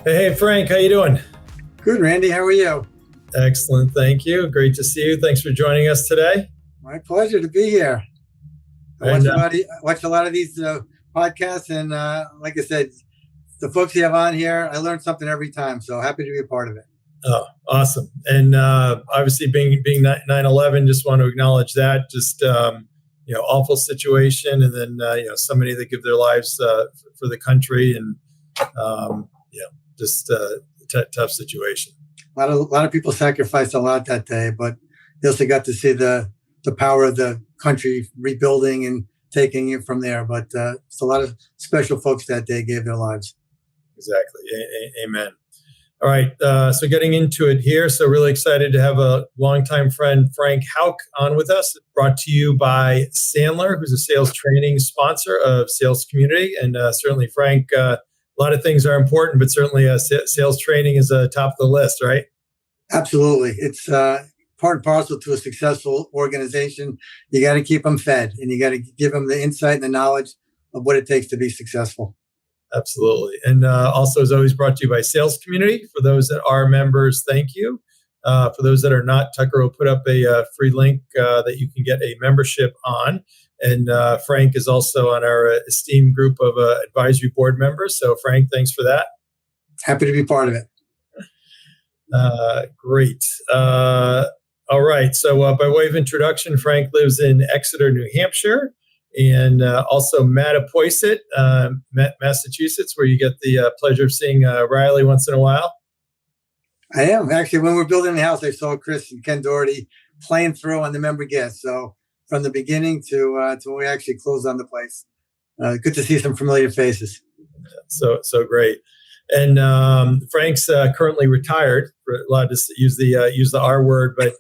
Hey, Frank, how you doing? Good, Randy. How are you? Excellent, thank you. Great to see you. Thanks for joining us today. My pleasure to be here. I And watch a lot of these podcasts, and like I said, the folks you have on here, I learn something every time. So happy to be a part of it. oh, awesome. And obviously, being 9/11, just want to acknowledge that. Just awful situation, and then somebody that give their lives for the country, and just tough situation. A lot of people sacrificed a lot that day, but they also got to see the power of the country rebuilding and taking it from there. But it's a lot of special folks that day gave their lives. Exactly. Amen. All right. So getting into it here. So really excited to have a longtime friend, Frank Hauck, on with us. Brought to you by Sandler, who's a sales training sponsor of Sales Community. And certainly, Frank, a lot of things are important, but certainly sales training is top of the list, right? Absolutely. It's part and parcel to a successful organization. You got to keep them fed, and you got to give them the insight and the knowledge of what it takes to be successful. Absolutely. And also, as always, brought to you by Sales Community. For those that are members, thank you. For those that are not, Tucker will put up a free link that you can get a membership on. And Frank is also on our esteemed group of advisory board members. So, Frank, thanks for that. Happy to be part of it. Great. All right. So by way of introduction, Frank lives in Exeter, New Hampshire, and also Mattapoisett, Massachusetts, where you get the pleasure of seeing Riley once in a while. I am. Actually, when we're building the house, I saw Chris and Ken Doherty playing through on the member guest. So from the beginning to when we actually closed on the place. Good to see some familiar faces. So great. And Frank's currently retired. We're allowed to use the R word, but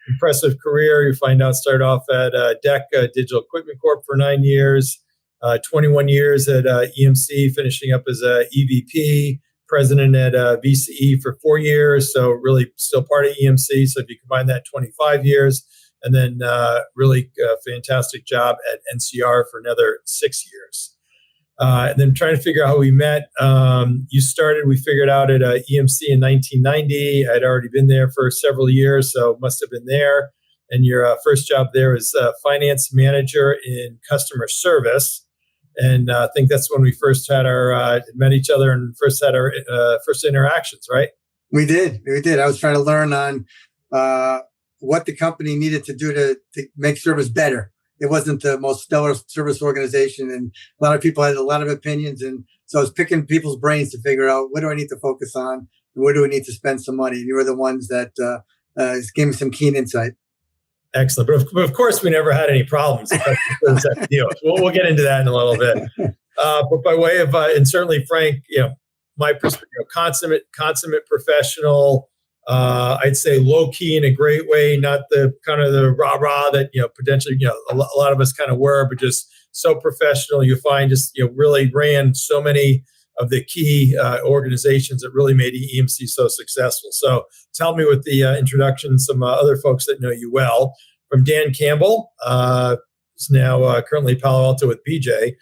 impressive career. You find out started off at DEC Digital Equipment Corp for 9 years, 21 years at EMC, finishing up as a EVP, president at VCE for 4 years. So really still part of EMC. So if you combine that, 25 years, and then really fantastic job at NCR for another 6 years. And then trying to figure out how we met. We figured out at EMC in 1990. I'd already been there for several years, so must have been there. And your first job there was finance manager in customer service. And I think that's when we first had met each other and first had our first interactions, right? We did. I was trying to learn on what the company needed to do to make service better. It wasn't the most stellar service organization, and a lot of people had a lot of opinions. And so I was picking people's brains to figure out what do I need to focus on and where do I need to spend some money. And you were the ones that gave me some keen insight. Excellent. But of course, we never had any problems. We'll get into that in a little bit. But by way of, and certainly Frank, my perspective, consummate professional. I'd say low key in a great way, not the kind of the rah-rah that, potentially, a lot of us kind of were, but just so professional. You find just, really ran so many of the key organizations that really made EMC so successful. So tell me with the introduction, some other folks that know you well. From Dan Campbell, who's now currently Palo Alto with BJ.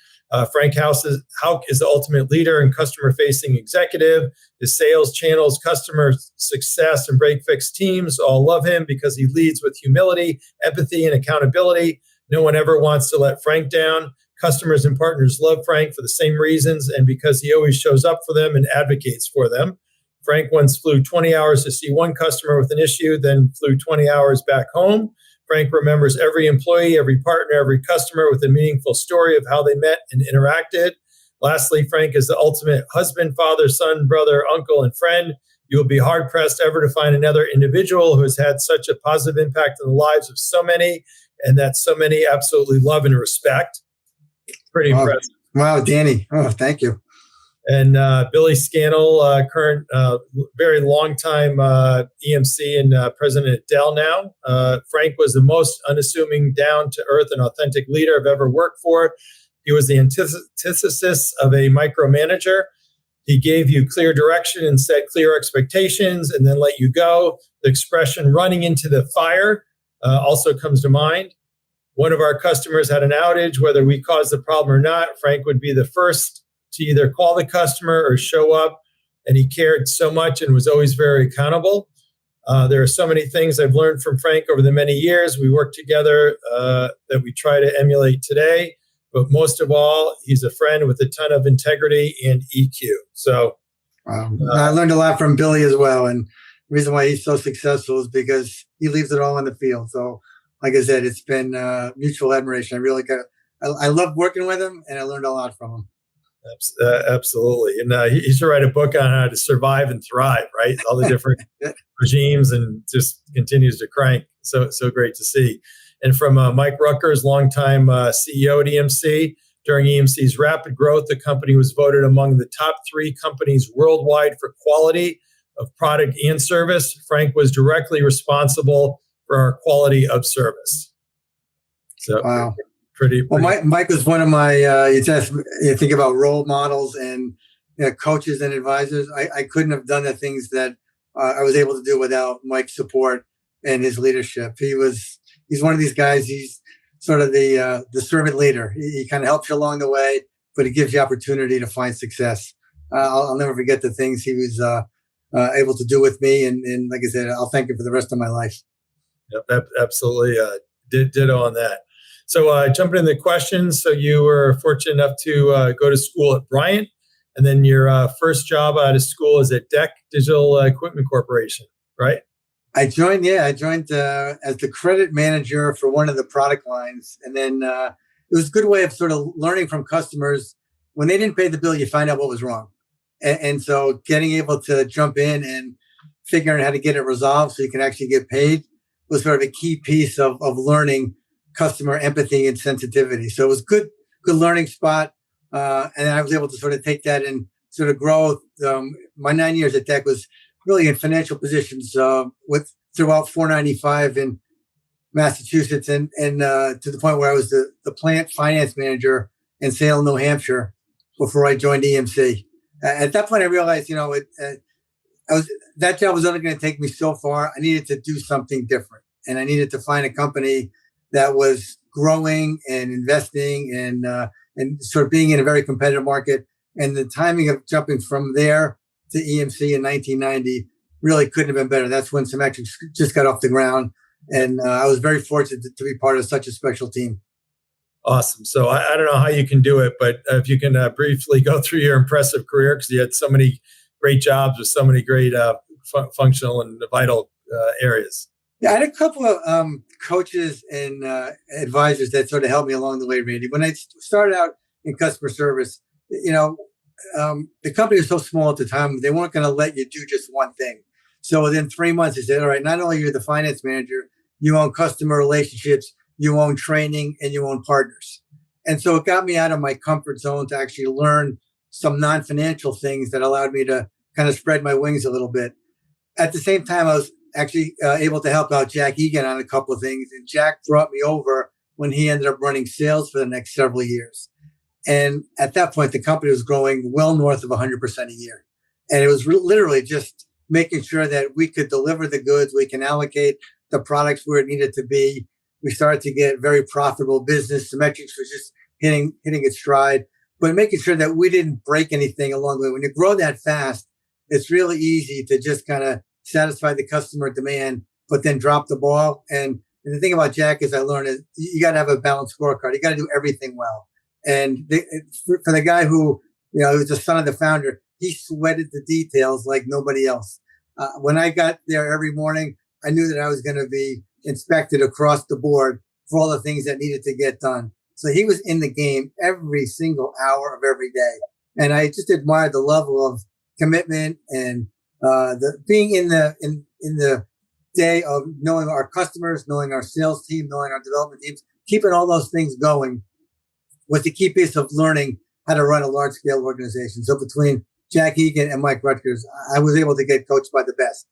Frank Hauck is the ultimate leader and customer-facing executive. His sales channels, customer success, and break-fix teams all love him because he leads with humility, empathy, and accountability. No one ever wants to let Frank down. Customers and partners love Frank for the same reasons and because he always shows up for them and advocates for them. Frank once flew 20 hours to see one customer with an issue, then flew 20 hours back home. Frank remembers every employee, every partner, every customer with a meaningful story of how they met and interacted. Lastly, Frank is the ultimate husband, father, son, brother, uncle, and friend. You will be hard-pressed ever to find another individual who has had such a positive impact on the lives of so many, and that so many absolutely love and respect. Pretty impressive. Wow, Danny. Oh, thank you. And Billy Scannell, current, very long time EMC and president at Dell now. Frank was the most unassuming, down-to-earth, and authentic leader I've ever worked for. He was the antithesis of a micromanager. He gave you clear direction and set clear expectations and then let you go. The expression running into the fire also comes to mind. One of our customers had an outage, whether we caused the problem or not. Frank would be the first to either call the customer or show up and he cared so much and was always very accountable. There are so many things I've learned from Frank over the many years we worked together that we try to emulate today. But most of all, he's a friend with a ton of integrity and EQ. So I learned a lot from Billy as well. And the reason why he's so successful is because he leaves it all on the field. So like I said, it's been mutual admiration. I love working with him, and I learned a lot from him. Absolutely. And he should write a book on how to survive and thrive, right? All the different regimes, and just continues to crank. So great to see. And from Mike Rutgers, longtime CEO at EMC. During EMC's rapid growth, the company was voted among the top 3 companies worldwide for quality of product and service. Frank was directly responsible for our quality of service. So wow. Pretty. Well, Mike was one of my, you think about role models and coaches and advisors. I couldn't have done the things that I was able to do without Mike's support and his leadership. He's one of these guys. He's sort of the servant leader. He kind of helps you along the way, but he gives you opportunity to find success. I'll never forget the things he was able to do with me. And like I said, I'll thank him for the rest of my life. Yep, absolutely. Ditto on that. So jumping into the questions. So you were fortunate enough to go to school at Bryant, and then your first job out of school is at DEC Digital Equipment Corporation, right? I joined as the credit manager for one of the product lines. And then it was a good way of sort of learning from customers. When they didn't pay the bill, you find out what was wrong. And so getting able to jump in and figuring out how to get it resolved so you can actually get paid was sort of a key piece of learning customer empathy and sensitivity. So it was good learning spot. And I was able to sort of take that and sort of grow. My 9 years at DEC was really in financial positions with throughout 495 in Massachusetts, and to the point where I was the plant finance manager in Salem, New Hampshire, before I joined EMC. At that point, I realized, that job was only going to take me so far. I needed to do something different, and I needed to find a company that was growing and investing and sort of being in a very competitive market. And the timing of jumping from there to EMC in 1990 really couldn't have been better. That's when Symmetrics just got off the ground. And I was very fortunate to be part of such a special team. Awesome. So I don't know how you can do it, but if you can briefly go through your impressive career, because you had so many great jobs with so many great functional and vital areas. Yeah, I had a couple of coaches and advisors that sort of helped me along the way, Randy. When I started out in customer service, the company was so small at the time, they weren't going to let you do just one thing. So within 3 months, they said, all right, not only are you the finance manager, you own customer relationships, you own training, and you own partners. And so it got me out of my comfort zone to actually learn some non-financial things that allowed me to kind of spread my wings a little bit. At the same time, I was actually able to help out Jack Egan on a couple of things. And Jack brought me over when he ended up running sales for the next several years. And at that point, the company was growing well north of 100% a year. And it was literally just making sure that we could deliver the goods, we can allocate the products where it needed to be. We started to get very profitable business. Symmetrics was just hitting its stride, but making sure that we didn't break anything along the way. When you grow that fast, it's really easy to just kind of satisfy the customer demand, but then drop the ball. And the thing about Jack, as I learned, is you got to have a balanced scorecard. You got to do everything well. And for the guy who, was the son of the founder, he sweated the details like nobody else. When I got there every morning, I knew that I was going to be inspected across the board for all the things that needed to get done. So he was in the game every single hour of every day. And I just admired the level of commitment and the being in the day of knowing our customers, knowing our sales team, knowing our development teams, keeping all those things going was the key piece of learning how to run a large scale organization. So between Jack Egan and Mike Rutgers, I was able to get coached by the best.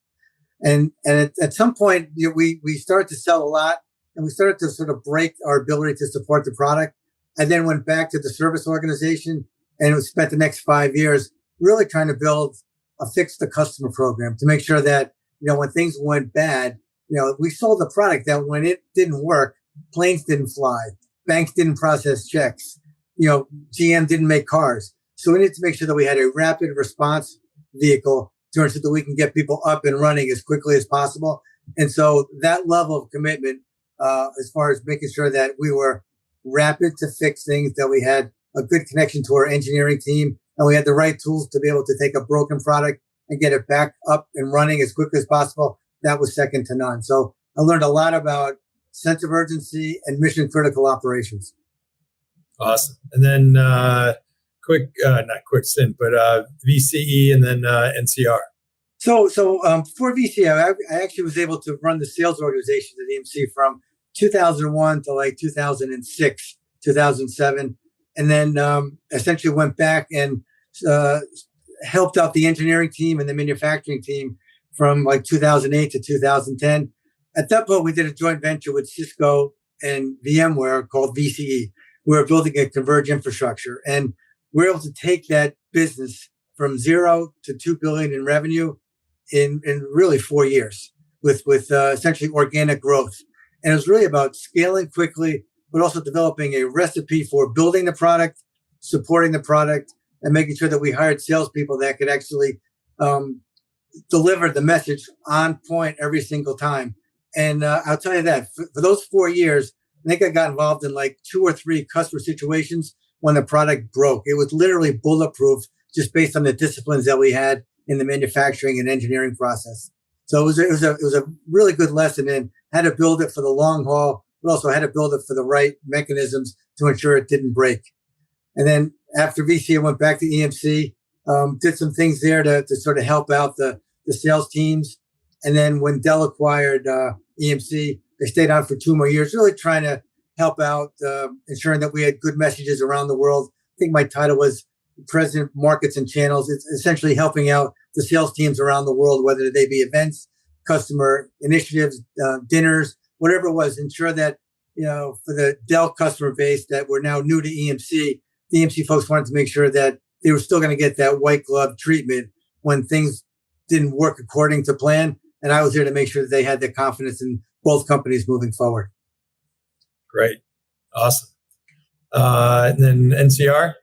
And at some point, we started to sell a lot, and we started to sort of break our ability to support the product. I then went back to the service organization and spent the next 5 years really trying to build a fix the customer program to make sure that, when things went bad, we sold the product that when it didn't work, planes didn't fly, banks didn't process checks, GM didn't make cars. So we needed to make sure that we had a rapid response vehicle to ensure that we can get people up and running as quickly as possible. And so that level of commitment, as far as making sure that we were rapid to fix things, that we had a good connection to our engineering team, and we had the right tools to be able to take a broken product and get it back up and running as quickly as possible, that was second to none. So I learned a lot about sense of urgency and mission critical operations. Awesome. And then not quick stint, but VCE and then NCR. So for VCE, I actually was able to run the sales organization at EMC from 2001 to like 2006, 2007. And then essentially went back and helped out the engineering team and the manufacturing team from like 2008 to 2010. At that point, we did a joint venture with Cisco and VMware called VCE. We were building a converged infrastructure, and we were able to take that business from 0 to 2 billion in revenue in really 4 years with essentially organic growth. And it was really about scaling quickly, but also developing a recipe for building the product, supporting the product, and making sure that we hired salespeople that could actually deliver the message on point every single time. And I'll tell you that for those 4 years, I think I got involved in like 2 or 3 customer situations when the product broke. It was literally bulletproof just based on the disciplines that we had in the manufacturing and engineering process. So it was a really good lesson in how to build it for the long haul, but also how to build it for the right mechanisms to ensure it didn't break. And then after VC, I went back to EMC, did some things there to sort of help out the sales teams. And then when Dell acquired EMC, I stayed on for 2 more years, really trying to help out, ensuring that we had good messages around the world. I think my title was President of Markets and Channels. It's essentially helping out the sales teams around the world, whether they be events, customer initiatives, dinners, whatever it was, ensure that, for the Dell customer base that were now new to EMC, the EMC folks wanted to make sure that they were still going to get that white glove treatment when things didn't work according to plan. And I was there to make sure that they had the confidence in both companies moving forward. Great. Awesome. And then NCR?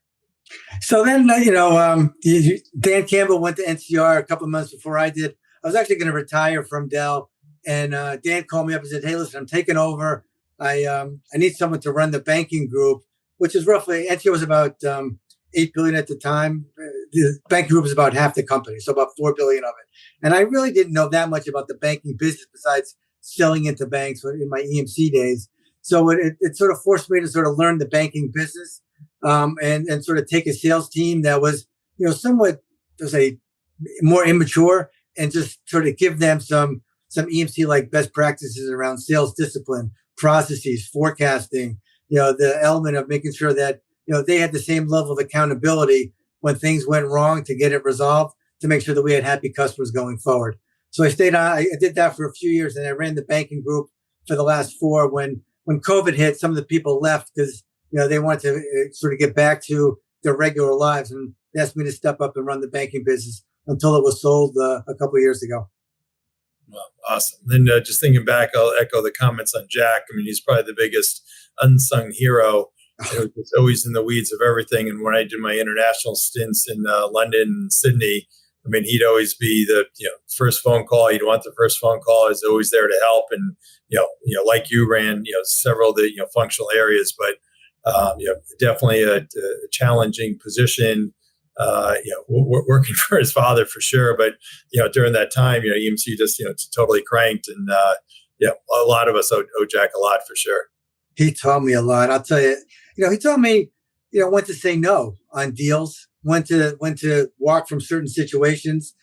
So then, Dan Campbell went to NCR a couple of months before I did. I was actually going to retire from Dell. And Dan called me up and said, "Hey, listen, I'm taking over. I need someone to run the banking group," which is roughly, NCR was about 8 billion at the time. The banking group is about half the company, so about 4 billion of it. And I really didn't know that much about the banking business besides selling into banks in my EMC days. So it sort of forced me to sort of learn the banking business and sort of take a sales team that was, somewhat, to say, more immature, and just sort of give them some EMC like best practices around sales discipline, processes, forecasting, the element of making sure that, they had the same level of accountability when things went wrong to get it resolved, to make sure that we had happy customers going forward. So I stayed on, I did that for a few years, and I ran the banking group for the last 4. When COVID hit, some of the people left because, they wanted to sort of get back to their regular lives, and they asked me to step up and run the banking business until it was sold a couple of years ago. Well, awesome. Then just thinking back, I'll echo the comments on Jack. I mean, he's probably the biggest unsung hero. He's always in the weeds of everything. And when I did my international stints in London and Sydney, I mean, he'd always be the first phone call. He'd want the first phone call. He's always there to help. And like you ran several of the functional areas, but definitely a challenging position. Working for his father for sure, but during that time, EMC just totally cranked, and a lot of us owe Jack a lot for sure. He taught me a lot. I'll tell you, he taught me, when to say no on deals, when to walk from certain situations,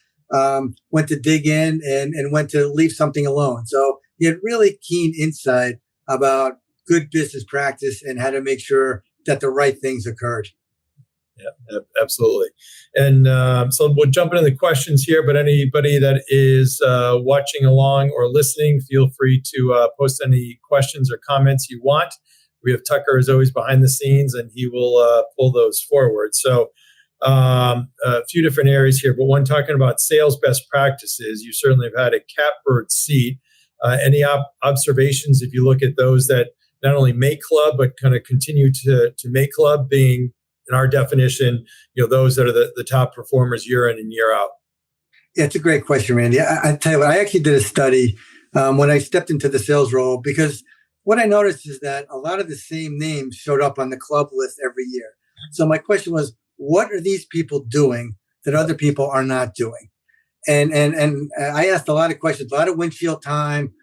when to dig in, and when to leave something alone. So he had really keen insight about good business practice and how to make sure that the right things occurred. Yeah, absolutely. And so we'll jump into the questions here, but anybody that is watching along or listening, feel free to post any questions or comments you want. We have Tucker, as always, behind the scenes, and he will pull those forward. So a few different areas here, but one talking about sales best practices. You certainly have had a catbird seat. Any observations, if you look at those that not only make club, but kind of continue to make club, being, in our definition, those that are the top performers year in and year out? Yeah, it's a great question, Randy. I tell you what, I actually did a study when I stepped into the sales role, because what I noticed is that a lot of the same names showed up on the club list every year. So my question was, what are these people doing that other people are not doing? And I asked a lot of questions, a lot of windshield time,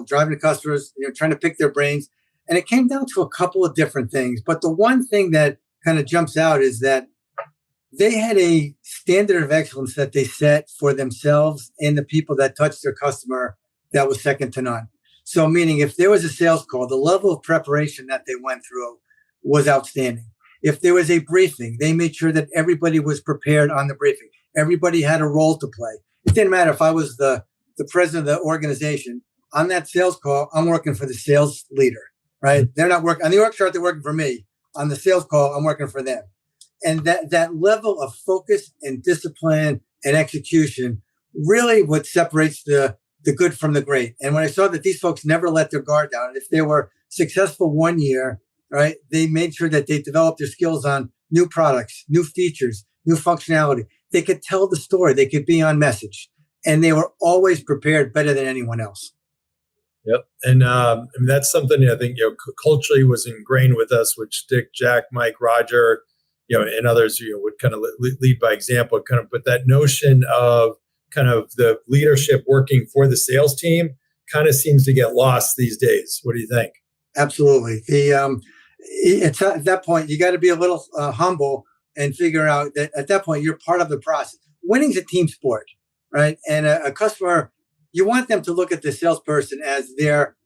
driving to customers, trying to pick their brains. And it came down to a couple of different things. But the one thing that kind of jumps out is that they had a standard of excellence that they set for themselves and the people that touched their customer that was second to none. So meaning if there was a sales call, the level of preparation that they went through was outstanding. If there was a briefing, they made sure that everybody was prepared on the briefing. Everybody had a role to play. It didn't matter if I was the president of the organization. On that sales call, I'm working for the sales leader, right? They're not working on the org chart, they're working for me. On the sales call, I'm working for them. And that level of focus and discipline and execution really what separates the good from the great. And when I saw that these folks never let their guard down, if they were successful one year, right, they made sure that they developed their skills on new products, new features, new functionality. They could tell the story. They could be on message. And they were always prepared better than anyone else. Yep. And that's something I think, culturally was ingrained with us, which Dick, Jack, Mike, Roger, and others, would kind of lead by example, but that notion of kind of the leadership working for the sales team kind of seems to get lost these days. What do you think? Absolutely. It's at that point, you got to be a little humble and figure out that at that point, you're part of the process. Winning's a team sport, right? And a customer, you want them to look at the salesperson as their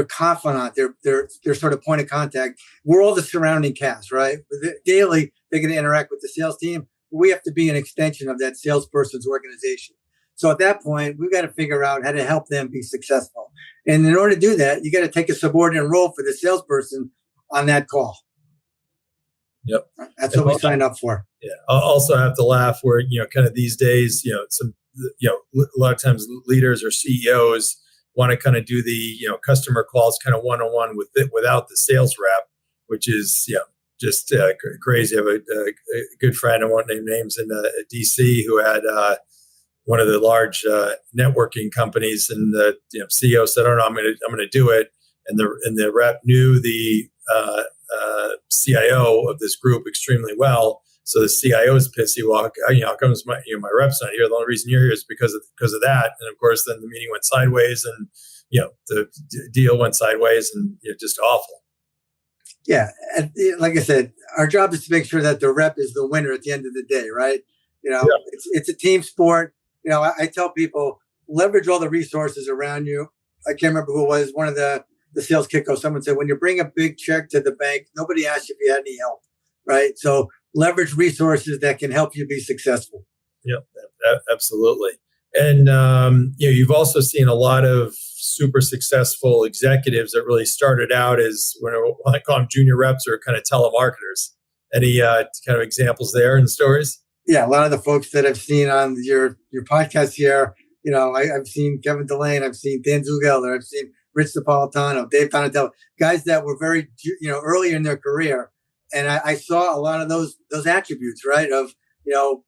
confidant, their sort of point of contact. We're all the surrounding cast, right? Daily, they're going to interact with the sales team. We have to be an extension of that salesperson's organization. So at that point, we've got to figure out how to help them be successful. And in order to do that, you got to take a subordinate role for the salesperson on that call. Yep. That's what we signed up for. Yeah. I also have to laugh where, kind of these days, a lot of times leaders or CEOs want to kind of do the, customer calls kind of one-on-one without the sales rep, which is, just crazy. I have a good friend, I won't name names, in DC who had one of the large networking companies, and the CEO said, "Oh no, I'm going to do it," and the rep knew the CIO of this group extremely well. So the CIO is pissy. Well, how comes my rep's not here? The only reason you're here is because of that. And of course, then the meeting went sideways, and the deal went sideways, and just awful. Yeah, and like I said, our job is to make sure that the rep is the winner at the end of the day, right? It's a team sport. I tell people, leverage all the resources around you. I can't remember who it was, one of the sales kickoffs. Someone said, when you bring a big check to the bank, nobody asks if you had any help, right? So leverage resources that can help you be successful. Yep, absolutely. And you've also seen a lot of super successful executives that really started out as, when I call them junior reps or kind of telemarketers. Any kind of examples there and stories? Yeah, a lot of the folks that I've seen on your podcast here, I've seen Kevin Delane, I've seen Dan Zugeller, I've seen Rich Napolitano, Dave Donatello, guys that were very, early in their career. And I saw a lot of those attributes, right? Of,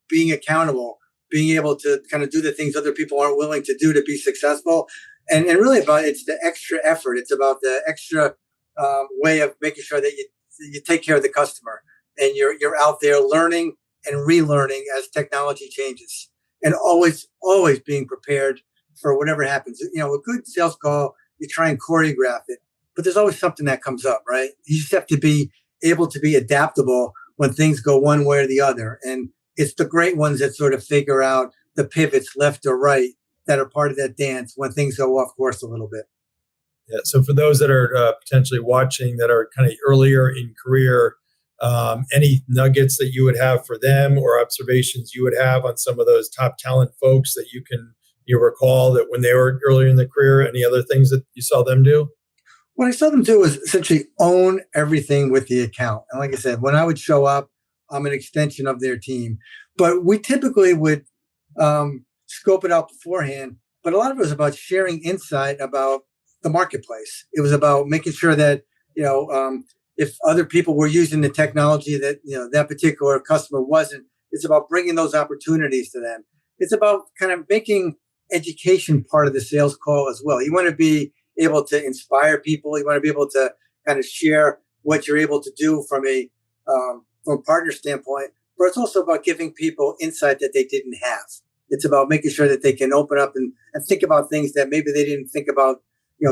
being accountable, being able to kind of do the things other people aren't willing to do to be successful. And really it's the extra effort. It's about the extra way of making sure that you take care of the customer, and you're out there learning and relearning as technology changes, and always being prepared for whatever happens. A good sales call, you try and choreograph it, but there's always something that comes up, right? You just have to be able to be adaptable when things go one way or the other. And it's the great ones that sort of figure out the pivots left or right that are part of that dance when things go off course a little bit. Yeah. So for those that are potentially watching that are kind of earlier in career, any nuggets that you would have for them, or observations you would have on some of those top talent folks that you recall that when they were earlier in their career, any other things that you saw them do? What I saw them do was essentially own everything with the account. And like I said, when I would show up, I'm an extension of their team. But we typically would scope it out beforehand. But a lot of it was about sharing insight about the marketplace. It was about making sure that, if other people were using the technology that, that particular customer wasn't, it's about bringing those opportunities to them. it's about kind of making education part of the sales call as well. You want to be able to inspire people. You want to be able to kind of share what you're able to do from a partner standpoint, but it's also about giving people insight that they didn't have. It's about making sure that they can open up and think about things that maybe they didn't think about,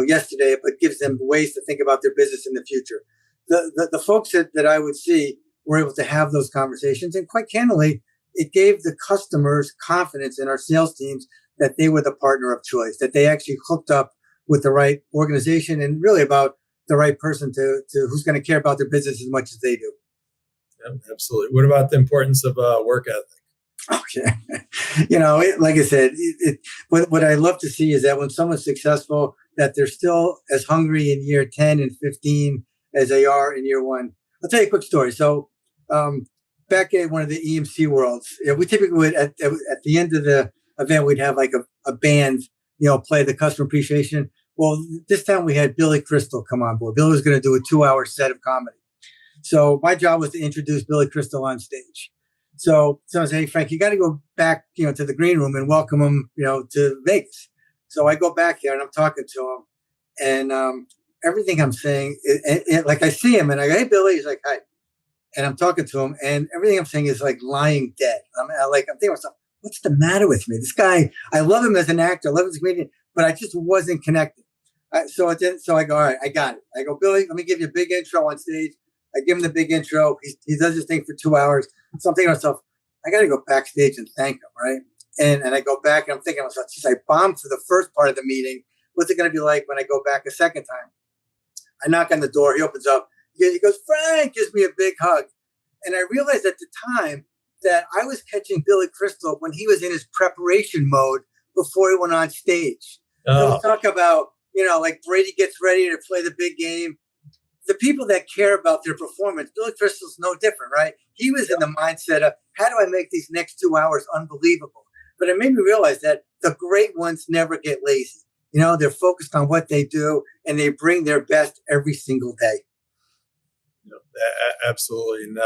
yesterday, but gives them ways to think about their business in the future. The folks that I would see were able to have those conversations, and quite candidly, it gave the customers confidence in our sales teams that they were the partner of choice, that they actually hooked up with the right organization and really about the right person to who's going to care about their business as much as they do. Yeah, absolutely. What about the importance of work ethic? Okay. Like I said, what I love to see is that when someone's successful, that they're still as hungry in year 10 and 15 as they are in year one. I'll tell you a quick story. So back at one of the EMC worlds, we typically would, at the end of the event, we'd have like a band, play the customer appreciation. Well, this time we had Billy Crystal come on board. Billy was going to do a 2-hour set of comedy. So my job was to introduce Billy Crystal on stage. So I was saying, hey, Frank, you got to go back, to the green room and welcome him, to Vegas. So I go back there and I'm talking to him, and everything I'm saying, like I see him and I go, hey, Billy. He's like, hi. And I'm talking to him, and everything I'm saying is like lying dead. I'm thinking to myself, what's the matter with me? This guy, I love him as an actor, I love him as a comedian, but I just wasn't connected. So I go, all right, I got it. I go, Billy, let me give you a big intro on stage. I give him the big intro. He does his thing for 2 hours. So I'm thinking to myself, I got to go backstage and thank him, right? And I go back and I'm thinking to myself, geez, I bombed for the first part of the meeting. What's it going to be like when I go back a second time? I knock on the door. He opens up. He goes, Frank, gives me a big hug. And I realized at the time that I was catching Billy Crystal when he was in his preparation mode before he went on stage. So we talk about, like Brady gets ready to play the big game. The people that care about their performance, Billy Crystal's no different, right? He was in the mindset of, how do I make these next 2 hours unbelievable? But it made me realize that the great ones never get lazy. They're focused on what they do and they bring their best every single day. Absolutely. And,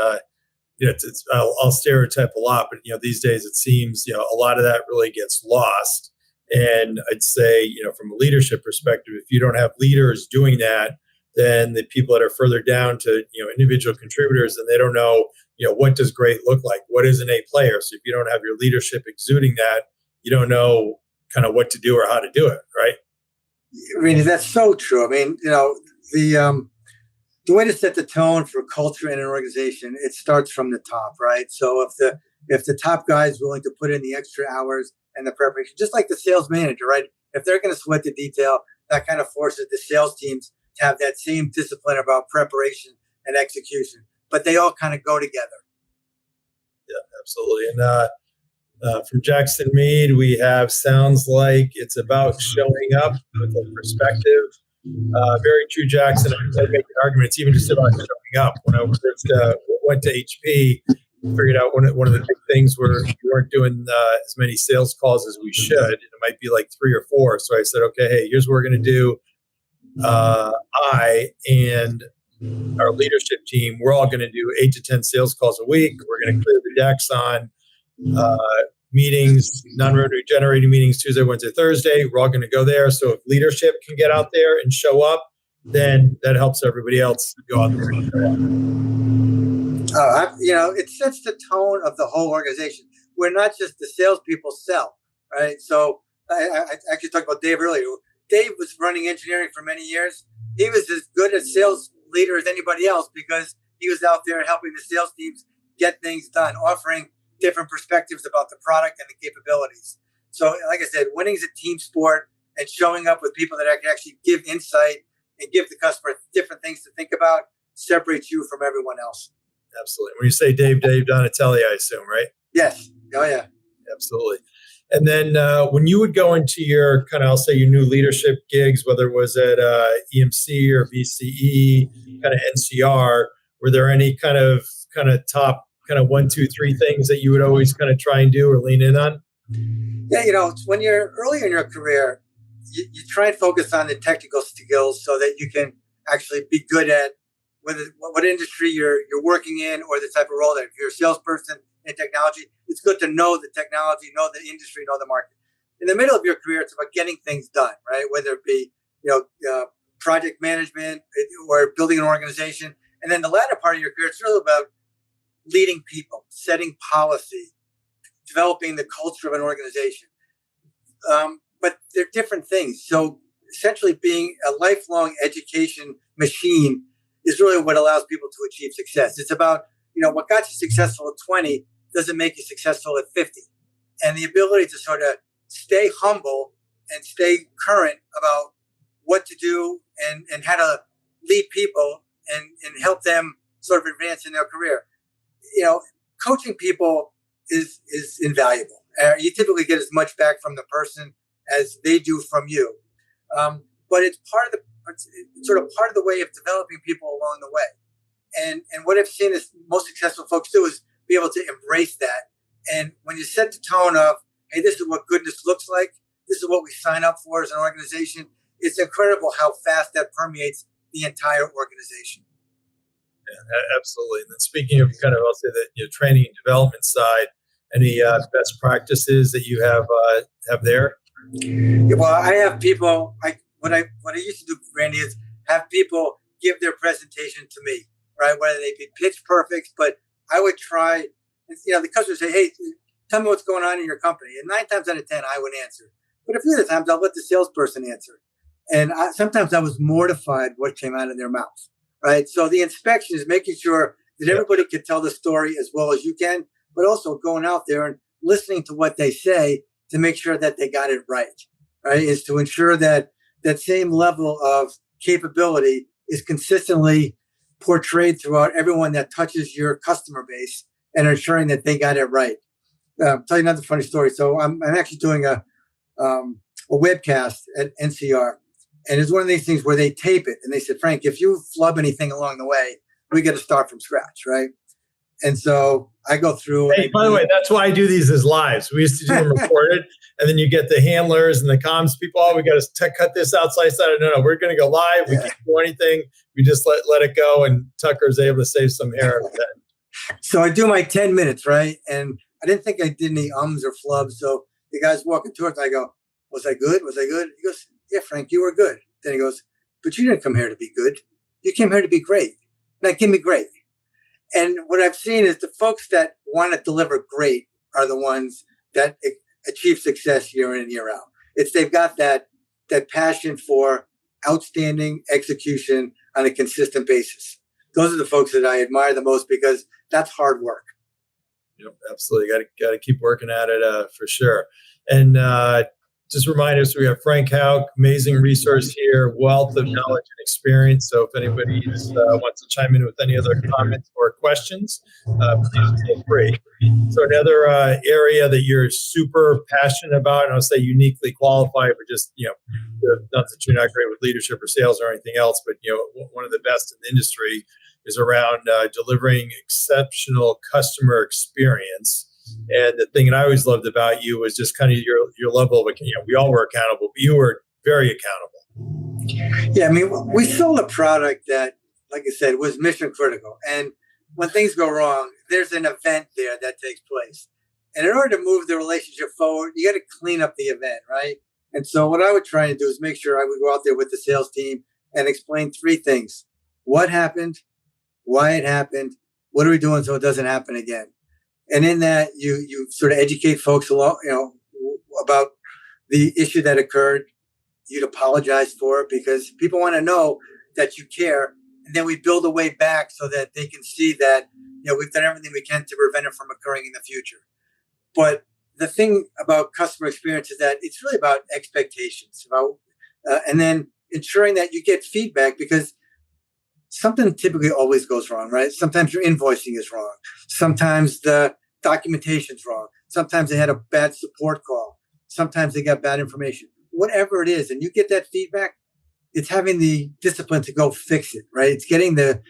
I'll stereotype a lot, but, these days it seems, a lot of that really gets lost. And I'd say, from a leadership perspective, if you don't have leaders doing that, then the people that are further down to, individual contributors, and they don't know, what does great look like? What is an A player? So if you don't have your leadership exuding that, you don't know kind of what to do or how to do it, right? I mean, that's so true. I mean, the way to set the tone for culture in an organization, it starts from the top, right? So if the top guy is willing to put in the extra hours and the preparation, just like the sales manager, right? If they're going to sweat the detail, that kind of forces the sales teams to have that same discipline about preparation and execution. But they all kind of go together. Yeah, absolutely. And from Jackson Mead, we have sounds like it's about showing up with a perspective. Very true, Jackson. I make an argument. It's even just about showing up. When I first went to HP, figured out one of the big things were we weren't doing as many sales calls as we should. It might be like 3 or 4. So I said, okay, hey, here's what we're going to do. I and our leadership team, we're all going to do 8 to 10 sales calls a week. We're going to clear the decks on meetings, non-revenue generating meetings, Tuesday, Wednesday, Thursday. We're all going to go there. So if leadership can get out there and show up, then that helps everybody else go out there and show up. It sets the tone of the whole organization. We're not just the salespeople sell, right? So I actually talked about Dave earlier. Dave was running engineering for many years. He was as good a sales leader as anybody else because he was out there helping the sales teams get things done, offering different perspectives about the product and the capabilities. So, like I said, winning is a team sport, and showing up with people that can actually give insight and give the customer different things to think about separates you from everyone else. Absolutely. When you say Dave Donatelli, I assume, right? Yes. Oh, yeah. Absolutely. And then when you would go into your I'll say your new leadership gigs, whether it was at EMC or VCE, kind of NCR, were there any kind of top 1, 2, 3 things that you would always kind of try and do or lean in on? Yeah, when you're early in your career, you try and focus on the technical skills so that you can actually be good at what industry you're working in or the type of role that if you're a salesperson, in technology. It's good to know the technology, know the industry, know the market. In the middle of your career, it's about getting things done, right? Whether it be, project management or building an organization. And then the latter part of your career, it's really about leading people, setting policy, developing the culture of an organization. But they're different things. So essentially being a lifelong education machine is really what allows people to achieve success. It's about, what got you successful at 20 doesn't make you successful at 50. And the ability to sort of stay humble and stay current about what to do and how to lead people and help them sort of advance in their career. Coaching people is invaluable. You typically get as much back from the person as they do from you. But it's sort of part of the way of developing people along the way. And what I've seen is most successful folks do is be able to embrace that. And when you set the tone of, hey, this is what goodness looks like, this is what we sign up for as an organization, it's incredible how fast that permeates the entire organization. Yeah, absolutely. And then speaking of kind of, I'll say that training and development side, any best practices that you have there? Yeah, well, I have people. What I used to do, Randy, is have people give their presentation to me, right? Whether they be pitch perfect, but I would try. The customer would say, "Hey, tell me what's going on in your company." And 9 times out of 10, I would answer. But a few of the times, I'll let the salesperson answer. And sometimes I was mortified what came out of their mouth, right? So the inspection is making sure that everybody can tell the story as well as you can, but also going out there and listening to what they say to make sure that they got it right, is to ensure that that same level of capability is consistently portrayed throughout everyone that touches your customer base and ensuring that they got it right. I'll tell you another funny story. So I'm actually doing a webcast at NCR. And it's one of these things where they tape it. And they said, Frank, if you flub anything along the way, we got to start from scratch, right? And so I go through. Hey, by the way, that's why I do these as lives. We used to do them recorded. And then you get the handlers and the comms people. Oh, we got to cut this out, slice that. No, we're going to go live. We can't do anything. We just let it go. And Tucker's able to save some hair. So I do my 10 minutes, right? And I didn't think I did any ums or flubs. So the guy's walking towards me. I go, was I good? Was I good? He goes, yeah, Frank, you were good. Then he goes, but you didn't come here to be good. You came here to be great. Now give me great. And what I've seen is the folks that want to deliver great are the ones that achieve success year in and year out. They've got that passion for outstanding execution on a consistent basis. Those are the folks that I admire the most because that's hard work. Yep, absolutely. Got to keep working at it for sure. And just remind us, we have Frank Hauck, amazing resource here, wealth of knowledge and experience. So if anybody wants to chime in with any other comments or questions, please feel free. So another area that you're super passionate about, and I'll say uniquely qualified for just, not that you're not great with leadership or sales or anything else, but, one of the best in the industry is around delivering exceptional customer experience. And the thing that I always loved about you was just kind of your level of, we all were accountable, but you were very accountable. Yeah, I mean, we sold a product that, like I said, was mission critical. And when things go wrong, there's an event there that takes place. And in order to move the relationship forward, you got to clean up the event, right? And so what I would try and do is make sure I would go out there with the sales team and explain 3 things. What happened? Why it happened? What are we doing so it doesn't happen again? And in that, you sort of educate folks about the issue that occurred. You'd apologize for it because people want to know that you care. And then we build a way back so that they can see that, we've done everything we can to prevent it from occurring in the future. But the thing about customer experience is that it's really about expectations, and then ensuring that you get feedback because something typically always goes wrong, right? Sometimes your invoicing is wrong. Sometimes the documentation's wrong. Sometimes they had a bad support call. Sometimes they got bad information. Whatever it is, and you get that feedback, it's having the discipline to go fix it, right? It's getting the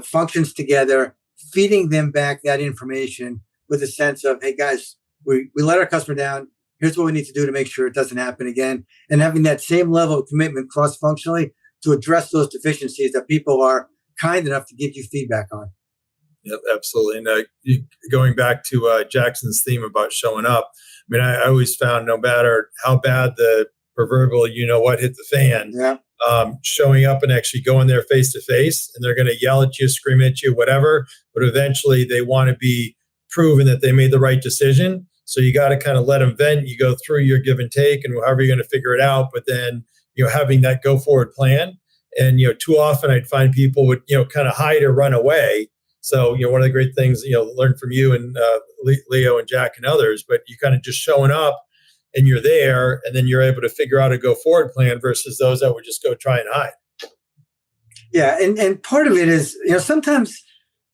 functions together, feeding them back that information with a sense of, hey, guys, we let our customer down. Here's what we need to do to make sure it doesn't happen again. And having that same level of commitment cross-functionally to address those deficiencies that people are kind enough to give you feedback on. Yep, absolutely. And going back to Jackson's theme about showing up, I mean, I always found no matter how bad the proverbial, hit the fan, Yeah. Showing up and actually going there face to face, and they're going to yell at you, scream at you, whatever. But eventually they want to be proven that they made the right decision. So you got to kind of let them vent. You go through your give and take and however you're going to figure it out. But then, having that go forward plan. And, too often I'd find people would, kind of hide or run away. So, one of the great things, learn from you and Leo and Jack and others, but you kind of just showing up and you're there, and then you're able to figure out a go forward plan versus those that would just go try and hide. Yeah. And part of it is, sometimes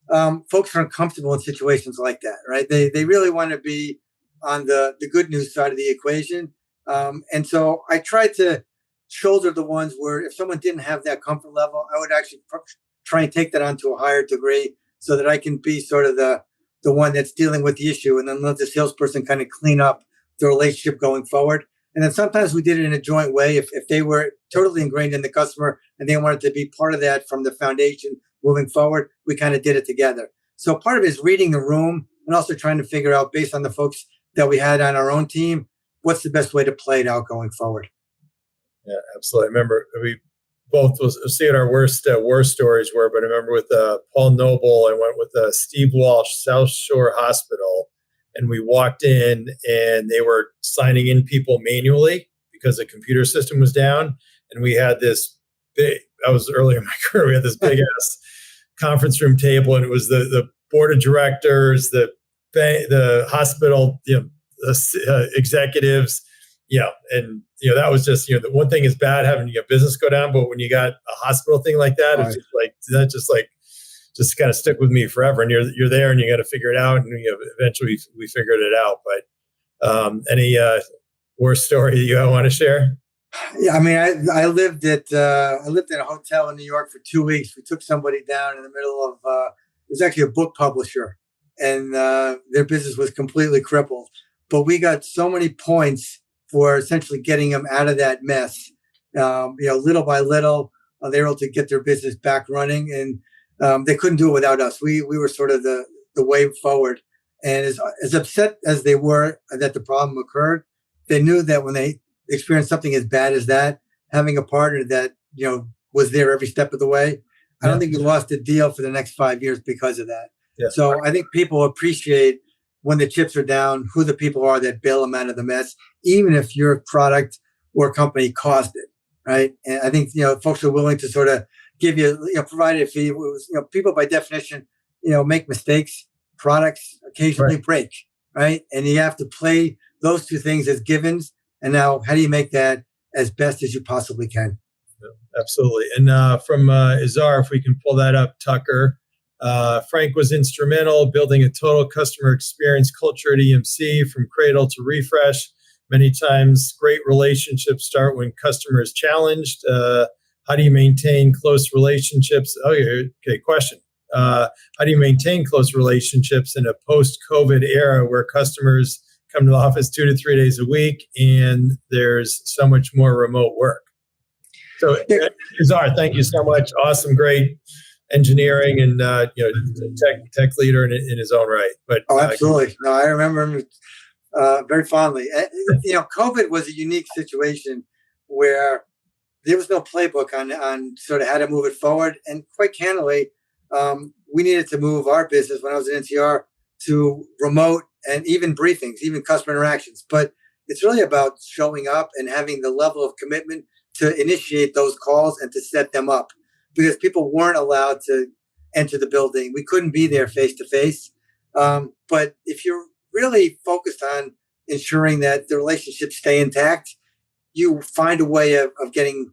folks are uncomfortable in situations like that, right? They really want to be on the good news side of the equation. And so I tried to shoulder the ones where if someone didn't have that comfort level, I would actually try and take that on to a higher degree so that I can be sort of the one that's dealing with the issue, and then let the salesperson kind of clean up the relationship going forward. And then sometimes we did it in a joint way. If they were totally ingrained in the customer and they wanted to be part of that from the foundation moving forward, we kind of did it together. So part of it is reading the room and also trying to figure out, based on the folks that we had on our own team, what's the best way to play it out going forward. Yeah, absolutely. I remember we both see what our worst stories were, but I remember with Paul Noble, I went with Steve Walsh, South Shore Hospital, and we walked in and they were signing in people manually because the computer system was down. And we had this big, I was early in my career, we had this big ass conference room table, and it was the board of directors, the hospital, executives, and that was just, the one thing is bad having your business go down, but when you got a hospital thing like that, it's just kind of stick with me forever. And you're there and you got to figure it out. And eventually we figured it out. But any worst story you want to share? Yeah, I mean, I lived in a hotel in New York for 2 weeks. We took somebody down in the middle of it was actually a book publisher, and their business was completely crippled. But we got so many points for essentially getting them out of that mess. Little by little, they were able to get their business back running, and they couldn't do it without us. We were sort of the way forward. And as upset as they were that the problem occurred, they knew that when they experienced something as bad as that, having a partner that was there every step of the way, I don't think we lost a deal for the next 5 years because of that. Yeah. So I think people appreciate when the chips are down, who the people are that bail them out of the mess, even if your product or company caused it, right? And I think, folks are willing to sort of give you, provide a fee. People by definition, make mistakes. Products occasionally break, right? And you have to play those two things as givens. And now, how do you make that as best as you possibly can? Yeah, absolutely. And from Izar, if we can pull that up, Tucker. Frank was instrumental building a total customer experience culture at EMC from cradle to refresh. Many times, great relationships start when customer is challenged. How do you maintain close relationships? Okay, question. How do you maintain close relationships in a post-COVID era where customers come to the office 2 to 3 days a week and there's so much more remote work? So, Izar, thank you so much. Awesome, great engineering and tech leader in his own right. But absolutely. No, I remember him very fondly. COVID was a unique situation where there was no playbook on sort of how to move it forward. And quite candidly, we needed to move our business when I was at NCR to remote and even briefings, even customer interactions. But it's really about showing up and having the level of commitment to initiate those calls and to set them up, because people weren't allowed to enter the building. We couldn't be there face to face. But if you're really focused on ensuring that the relationships stay intact, you find a way of getting,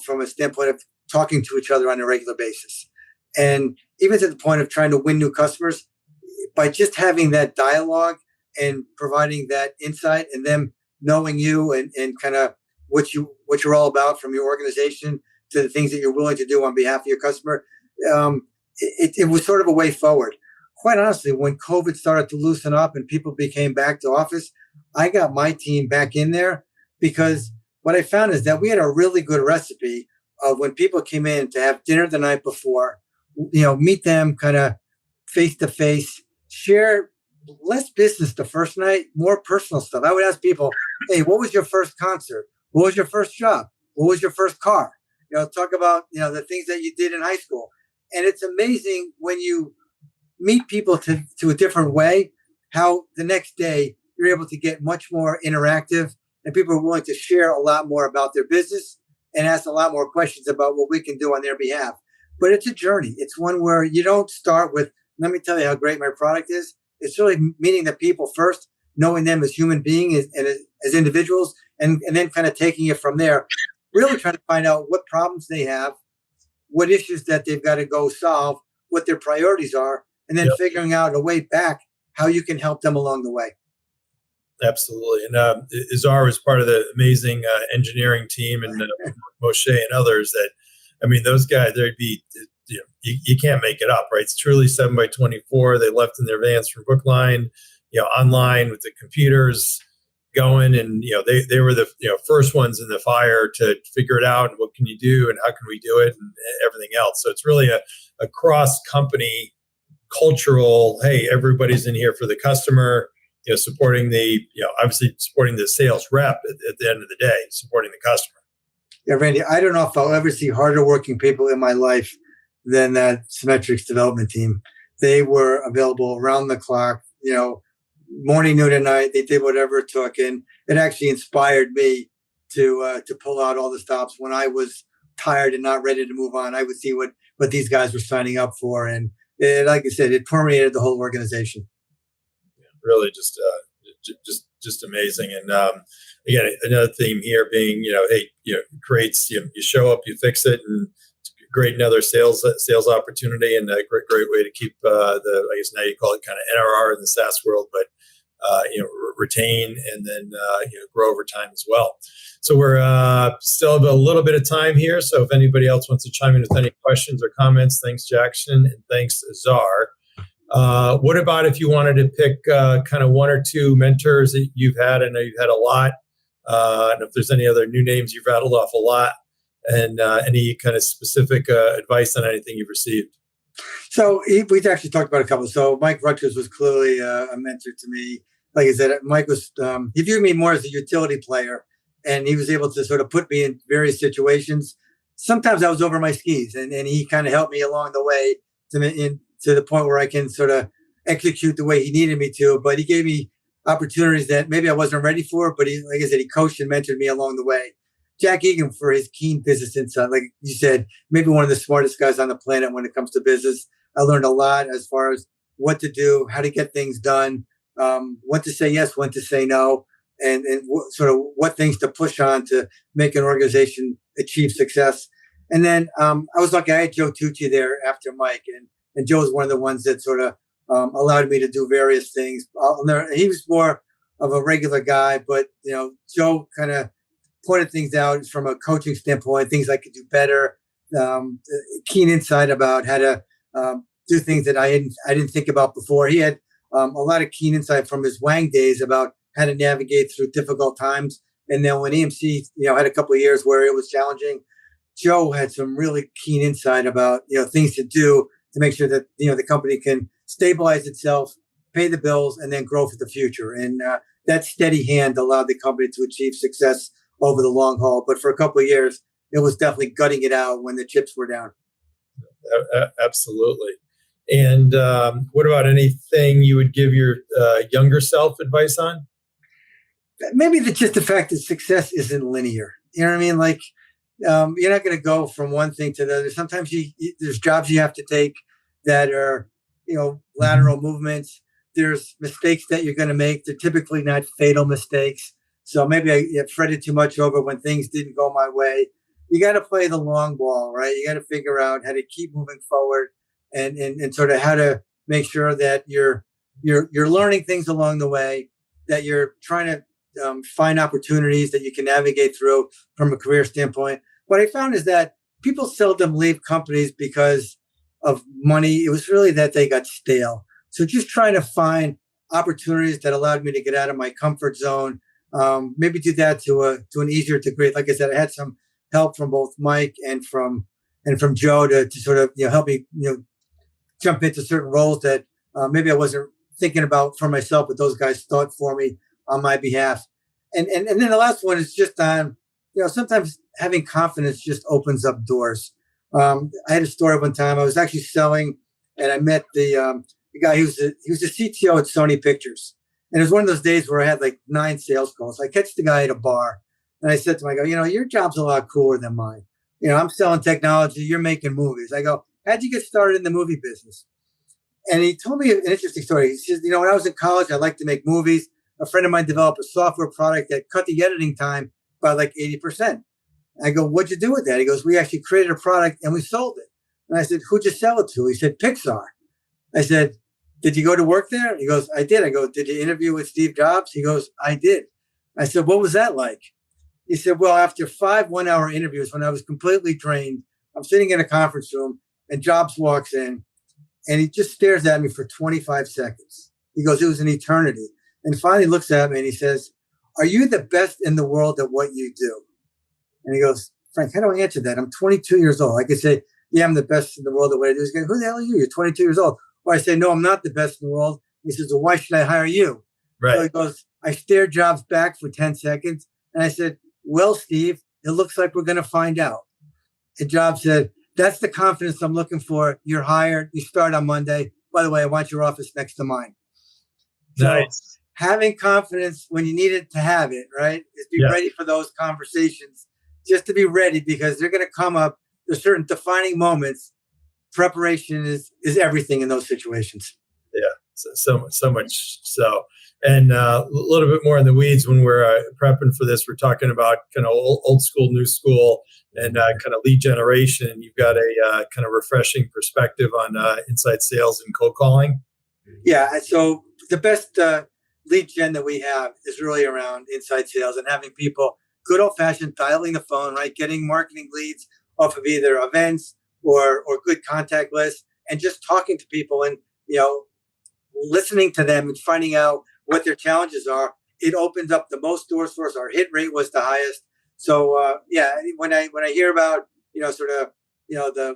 from a standpoint of talking to each other on a regular basis. And even to the point of trying to win new customers, by just having that dialogue and providing that insight and them knowing you and kind of what you're all about, from your organization to the things that you're willing to do on behalf of your customer, it was sort of a way forward. Quite honestly, when COVID started to loosen up and people became back to office, I got my team back in there, because what I found is that we had a really good recipe of when people came in to have dinner the night before, meet them kind of face to face, share less business the first night, more personal stuff. I would ask people, hey, what was your first concert? What was your first job? What was your first car? Talk about, the things that you did in high school. And it's amazing when you meet people to a different way, how the next day you're able to get much more interactive and people are willing to share a lot more about their business and ask a lot more questions about what we can do on their behalf. But it's a journey. It's one where you don't start with, let me tell you how great my product is. It's really meeting the people first, knowing them as human beings and as individuals, and then kind of taking it from there, really trying to find out what problems they have, what issues that they've got to go solve, what their priorities are, and then figuring out a way back how you can help them along the way. Absolutely. And Izar was part of the amazing engineering team and Moshe and others that, those guys, they'd be, you can't make it up, right? It's truly 7x24. They left in their vans from Brookline, online with the computers going. And, they were the first ones in the fire to figure it out. And what can you do? And how can we do it? And everything else. So it's really a cross company cultural, hey, everybody's in here for the customer, supporting obviously supporting the sales rep at the end of the day, supporting the customer. Yeah, Randy, I don't know if I'll ever see harder working people in my life than that Symmetrics development team. They were available around the clock, morning, noon, and night. They did whatever it took. And it actually inspired me to pull out all the stops when I was tired and not ready to move on. I would see what these guys were signing up for. And like I said, it permeated the whole organization. Really just amazing. And again, another theme here being, creates, you show up, you fix it, and it's great another sales opportunity and a great way to keep I guess now you call it kind of NRR in the SaaS world, but retain and then grow over time as well. So we're still have a little bit of time here. So if anybody else wants to chime in with any questions or comments, thanks Jackson and thanks Azar. What about if you wanted to pick kind of one or two mentors that you've had? I know you've had a lot. And if there's any other new names you've rattled off a lot, and any kind of specific advice on anything you've received. So we've actually talked about a couple. So Mike Rutgers was clearly a mentor to me. Like I said, Mike was, he viewed me more as a utility player, and he was able to sort of put me in various situations. Sometimes I was over my skis, and he kind of helped me along the way to the point where I can sort of execute the way he needed me to. But he gave me opportunities that maybe I wasn't ready for, but like I said, he coached and mentored me along the way. Jack Egan for his keen business insight. Like you said, maybe one of the smartest guys on the planet when it comes to business. I learned a lot as far as what to do, how to get things done, when to say yes, when to say no, and sort of what things to push on to make an organization achieve success. And then I was lucky. I had Joe Tucci there after Mike, and Joe was one of the ones that sort of allowed me to do various things. He was more of a regular guy, but Joe kind of pointed things out from a coaching standpoint, things I could do better, keen insight about how to do things that I didn't think about before. He had a lot of keen insight from his Wang days about how to navigate through difficult times. And then when EMC, had a couple of years where it was challenging, Joe had some really keen insight about, things to do to make sure that, the company can stabilize itself, pay the bills, and then grow for the future. And that steady hand allowed the company to achieve success over the long haul. But for a couple of years, it was definitely gutting it out when the chips were down. Absolutely. And what about anything you would give your younger self advice on? Maybe just the fact that success isn't linear. You know what I mean? Like, you're not going to go from one thing to the other. Sometimes there's jobs you have to take that are, lateral movements. There's mistakes that you're going to make. They're typically not fatal mistakes. So maybe I fretted too much over when things didn't go my way. You got to play the long ball, right? You got to figure out how to keep moving forward and sort of how to make sure that you're learning things along the way, that you're trying to find opportunities that you can navigate through from a career standpoint. What I found is that people seldom leave companies because of money. It was really that they got stale. So just trying to find opportunities that allowed me to get out of my comfort zone, maybe do that to an easier degree. Like I said, I had some help from both Mike and from Joe to sort of help me jump into certain roles that maybe I wasn't thinking about for myself, but those guys thought for me on my behalf. And then the last one is just on, sometimes having confidence just opens up doors. I had a story one time. I was actually selling, and I met the guy he was the CTO at Sony Pictures. And it was one of those days where I had like 9 sales calls. I catch the guy at a bar, and I said to him, I go, your job's a lot cooler than mine. I'm selling technology. You're making movies. I go, how'd you get started in the movie business? And he told me an interesting story. He says, when I was in college, I liked to make movies. A friend of mine developed a software product that cut the editing time by like 80%. I go, what'd you do with that? He goes, we actually created a product and we sold it. And I said, who'd you sell it to? He said, Pixar. I said, did you go to work there? He goes, I did. I go, did you interview with Steve Jobs? He goes, I did. I said, what was that like? He said, well, after 5 one-hour interviews, when I was completely drained, I'm sitting in a conference room and Jobs walks in and he just stares at me for 25 seconds. He goes, it was an eternity. And finally looks at me and he says, are you the best in the world at what you do? And he goes, Frank, how do I answer that? I'm 22 years old. I could say, yeah, I'm the best in the world at what I do. He's going, who the hell are you? You're 22 years old. Or I say, no, I'm not the best in the world. He says, well, why should I hire you? Right. So he goes, I stared Jobs back for 10 seconds. And I said, well, Steve, it looks like we're going to find out. And Jobs said, that's the confidence I'm looking for. You're hired. You start on Monday. By the way, I want your office next to mine. So Nice. Having confidence when you need it to have it, right, is be ready for those conversations, just to be ready because they're going to come up. There's certain defining moments. Preparation is everything in those situations. Yeah, so much so. And a little bit more in the weeds when we're prepping for this, we're talking about kind of old school, new school, and kind of lead generation. You've got a kind of refreshing perspective on inside sales and cold calling. Yeah, so the best lead gen that we have is really around inside sales and having people good old fashioned dialing the phone, right? Getting marketing leads off of either events or good contact lists and just talking to people and, listening to them and finding out what their challenges are. It opens up the most doors for us. Our hit rate was the highest. So, when I hear about, the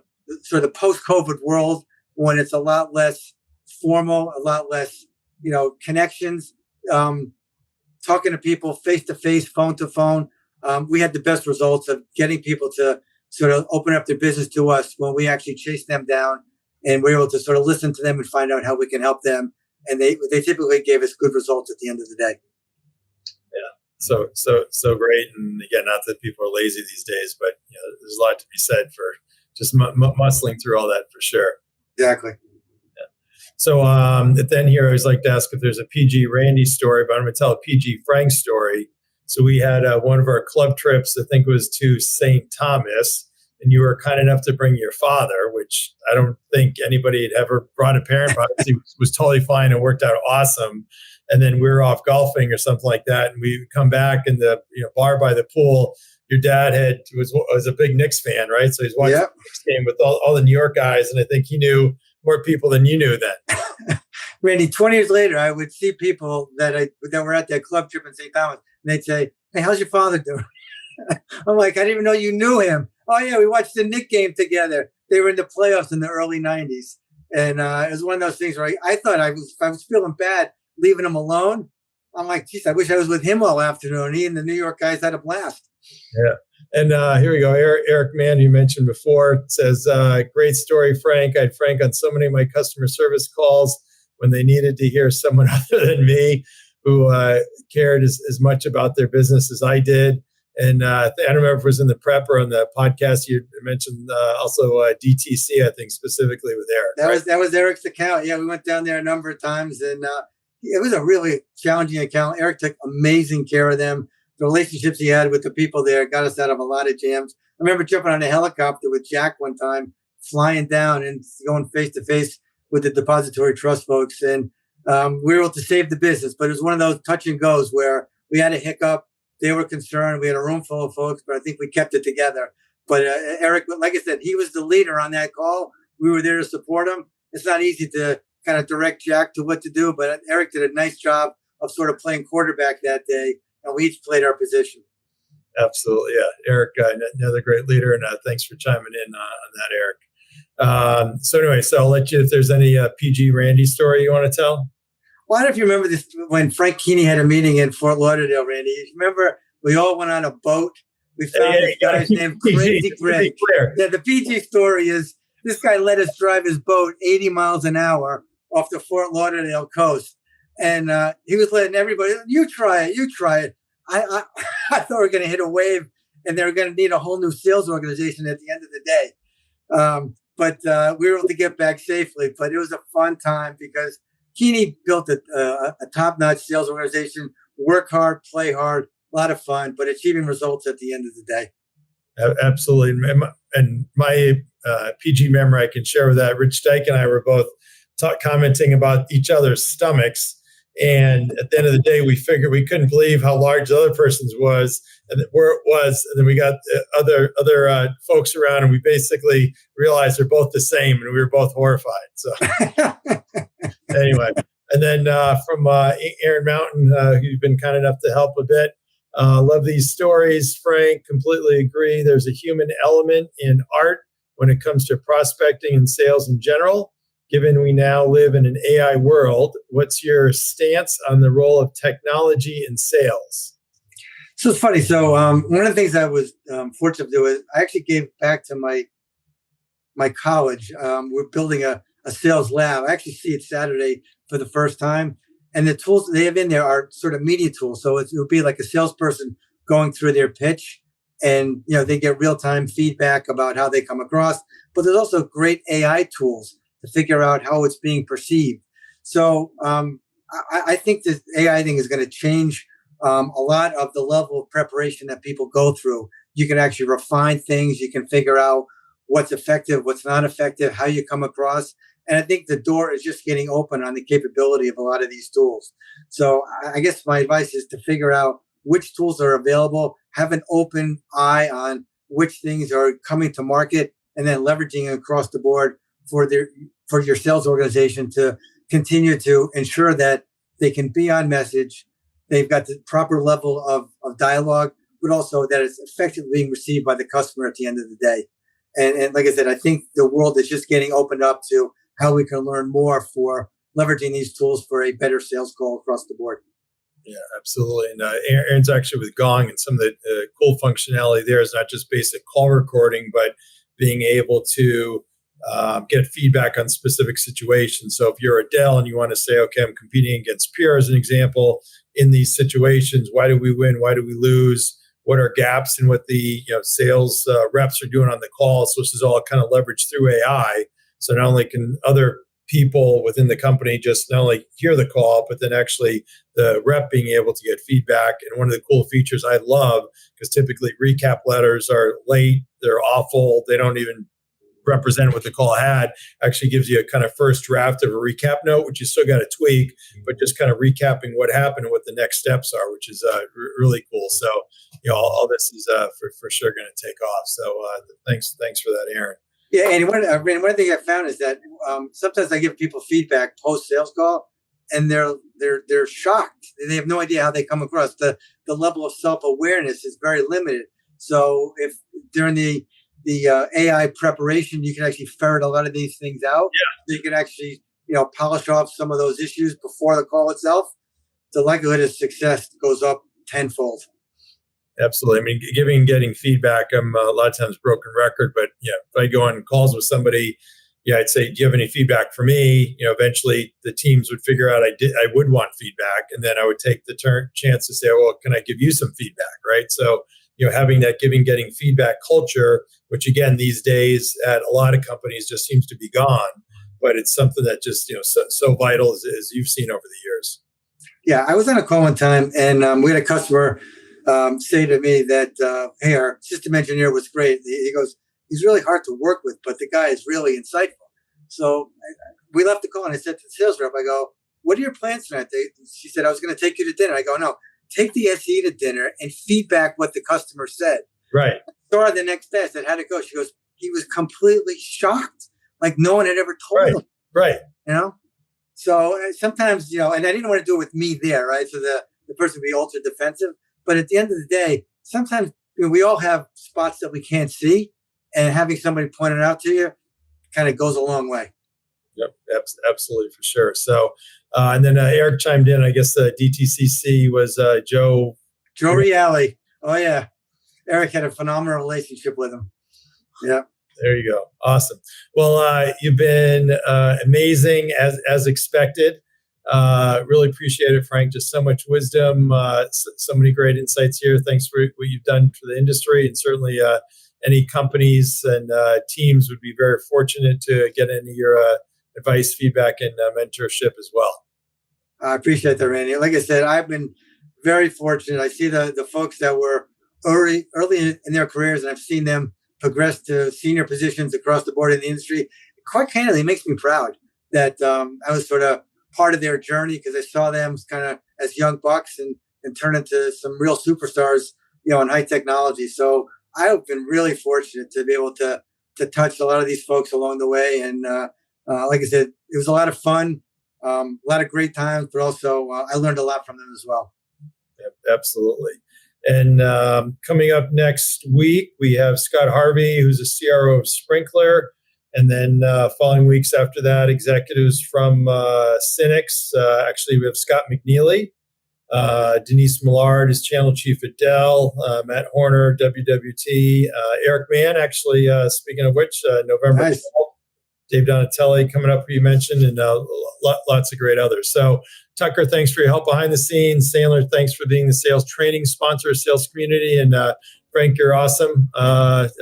post-COVID world, when it's a lot less formal, a lot less, connections, talking to people face to face, phone to phone. We had the best results of getting people to sort of open up their business to us when we actually chased them down and we're able to sort of listen to them and find out how we can help them. And they typically gave us good results at the end of the day. Yeah. So great. And again, not that people are lazy these days, but there's a lot to be said for just muscling through all that for sure. Exactly. So at the end here, I always like to ask if there's a PG Randy story, but I'm going to tell a PG Frank story. So we had one of our club trips, I think it was to St. Thomas, and you were kind enough to bring your father, which I don't think anybody had ever brought a parent, but he was totally fine and worked out awesome. And then we were off golfing or something like that, and we come back in the bar by the pool. Your dad was a big Knicks fan, right? So he's watching the Knicks game with all the New York guys, and I think he knew more people than you knew then. Randy, 20 years later, I would see people that were at that club trip in St. Thomas, and they'd say, hey, how's your father doing? I'm like, I didn't even know you knew him. Oh, yeah, we watched the Knicks game together. They were in the playoffs in the early 90s. And it was one of those things where I thought I was feeling bad leaving him alone. I'm like, geez, I wish I was with him all afternoon. He and the New York guys had a blast. Yeah. And here we go. Eric Mann, you mentioned before, says, great story, Frank. I had Frank on so many of my customer service calls when they needed to hear someone other than me who cared as much about their business as I did. And I don't remember if it was in the prep or on the podcast you mentioned also DTC, I think, specifically with Eric. That was Eric's account. Yeah, we went down there a number of times, and it was a really challenging account. Eric took amazing care of them. The relationships he had with the people there got us out of a lot of jams. I remember jumping on a helicopter with Jack one time, flying down and going face to face with the depository trust folks. And we were able to save the business, but it was one of those touch and goes where we had a hiccup. They were concerned. We had a room full of folks, but I think we kept it together. But Eric, like I said, he was the leader on that call. We were there to support him. It's not easy to kind of direct Jack to what to do, but Eric did a nice job of sort of playing quarterback that day, and we each played our position. Absolutely, yeah. Eric, another great leader, and thanks for chiming in on that, Eric. So anyway, so I'll let you, if there's any PG Randy story you want to tell. Well, I don't know if you remember this when Frank Keeney had a meeting in Fort Lauderdale, Randy. You remember we all went on a boat. We found this guy's named Crazy Greg. Yeah, the PG story is this guy let us drive his boat 80 miles an hour off the Fort Lauderdale coast. And he was letting everybody, you try it. I thought we were going to hit a wave and they were going to need a whole new sales organization at the end of the day. But we were able to get back safely. But it was a fun time because Keeney built a top-notch sales organization, work hard, play hard, a lot of fun, but achieving results at the end of the day. Absolutely. And my PG memory I can share with that, Rich Dyke and I were both commenting about each other's stomachs. And at the end of the day, we figured we couldn't believe how large the other person's was and where it was. And then we got other folks around and we basically realized they're both the same and we were both horrified. So anyway, and then from Aaron Mountain, who's been kind enough to help a bit. Love these stories, Frank. Completely agree. There's a human element in art when it comes to prospecting and sales in general. Given we now live in an AI world, what's your stance on the role of technology in sales? So it's funny. So one of the things I was fortunate to do is I actually gave back to my college. We're building a sales lab. I actually see it Saturday for the first time. And the tools they have in there are sort of media tools. So it would be like a salesperson going through their pitch and, they get real-time feedback about how they come across. But there's also great AI tools to figure out how it's being perceived. So I think this AI thing is going to change a lot of the level of preparation that people go through. You can actually refine things. You can figure out what's effective, what's not effective, how you come across. And I think the door is just getting open on the capability of a lot of these tools. So I guess my advice is to figure out which tools are available, have an open eye on which things are coming to market, and then leveraging across the board for your sales organization to continue to ensure that they can be on message, they've got the proper level of dialogue, but also that it's effectively being received by the customer at the end of the day. And like I said, I think the world is just getting opened up to how we can learn more for leveraging these tools for a better sales call across the board. Yeah, absolutely. And Aaron's actually with Gong, and some of the cool functionality there is not just basic call recording, but being able to get feedback on specific situations. So if you're a Dell and you want to say, okay, I'm competing against peer as an example in these situations, why do we win? Why do we lose? What are gaps in what the sales reps are doing on the call? So this is all kind of leveraged through AI. So not only can other people within the company just not only hear the call, but then actually the rep being able to get feedback. And one of the cool features I love, because typically recap letters are late, they're awful, they don't even represent what the call had, actually gives you a kind of first draft of a recap note, which you still got to tweak, but just kind of recapping what happened and what the next steps are, which is really cool. So, all this is for sure going to take off. So thanks for that, Aaron. Yeah, and one thing I found is that sometimes I give people feedback post sales call, and they're shocked. They have no idea how they come across. The level of self awareness is very limited. So if during the AI preparation, you can actually ferret a lot of these things out. Yeah. So you can actually polish off some of those issues before the call itself. The likelihood of success goes up tenfold. Absolutely. I mean, giving and getting feedback, I'm a lot of times broken record, but if I go on calls with somebody, I'd say, do you have any feedback for me? Eventually the teams would figure out I would want feedback. And then I would take the chance to say, well, can I give you some feedback? Right. So, having that getting feedback culture, which again, these days at a lot of companies just seems to be gone, but it's something that just, so vital as you've seen over the years. Yeah. I was on a call one time and we had a customer say to me that, hey, our system engineer was great. He goes, he's really hard to work with, but the guy is really insightful. So we left the call and I said to the sales rep, I go, what are your plans tonight? She said, I was going to take you to dinner. I go, no, take the SE to dinner and feedback what the customer said. Right. Saw her the next day. I said, how'd it go? She goes, he was completely shocked. Like no one had ever told him. Right. So sometimes, and I didn't want to do it with me there, right? So the person would be ultra defensive. But at the end of the day, sometimes we all have spots that we can't see, and having somebody point it out to you kind of goes a long way. Yep, absolutely, for sure. So, and then Eric chimed in. I guess DTCC was Joe. Joe Reale. Oh yeah, Eric had a phenomenal relationship with him. Yeah. There you go. Awesome. Well, you've been amazing as expected. Really appreciate it, Frank. Just so much wisdom, so many great insights here. Thanks for what you've done for the industry, and certainly any companies and teams would be very fortunate to get any of your advice, feedback, and mentorship as well. I appreciate that, Randy. Like I said, I've been very fortunate. I see the folks that were early in their careers, and I've seen them progress to senior positions across the board in the industry. Quite candidly, it makes me proud that I was sort of part of their journey, because I saw them kind of as young bucks and turn into some real superstars, in high technology. So I've been really fortunate to be able to touch a lot of these folks along the way. And like I said, it was a lot of fun, a lot of great times, but also I learned a lot from them as well. Yep, absolutely. And coming up next week, we have Scott Harvey, who's a CRO of Sprinkler. And then following weeks after that, executives from Cynics. Actually, we have Scott McNeely, Denise Millard is channel chief at Dell, Matt Horner, WWT, Eric Mann, actually, speaking of which, November 12th. Dave Donatelli coming up, who you mentioned, and lots of great others. So, Tucker, thanks for your help behind the scenes. Sandler, thanks for being the sales training sponsor of Sales Community. And Frank, you're awesome.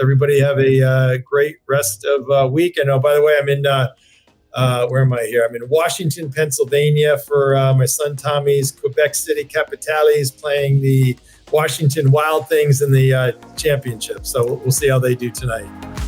Everybody have a great rest of week. And by the way, I'm in, where am I here? I'm in Washington, Pennsylvania for my son Tommy's Quebec City Capitales playing the Washington Wild Things in the championship. So we'll see how they do tonight.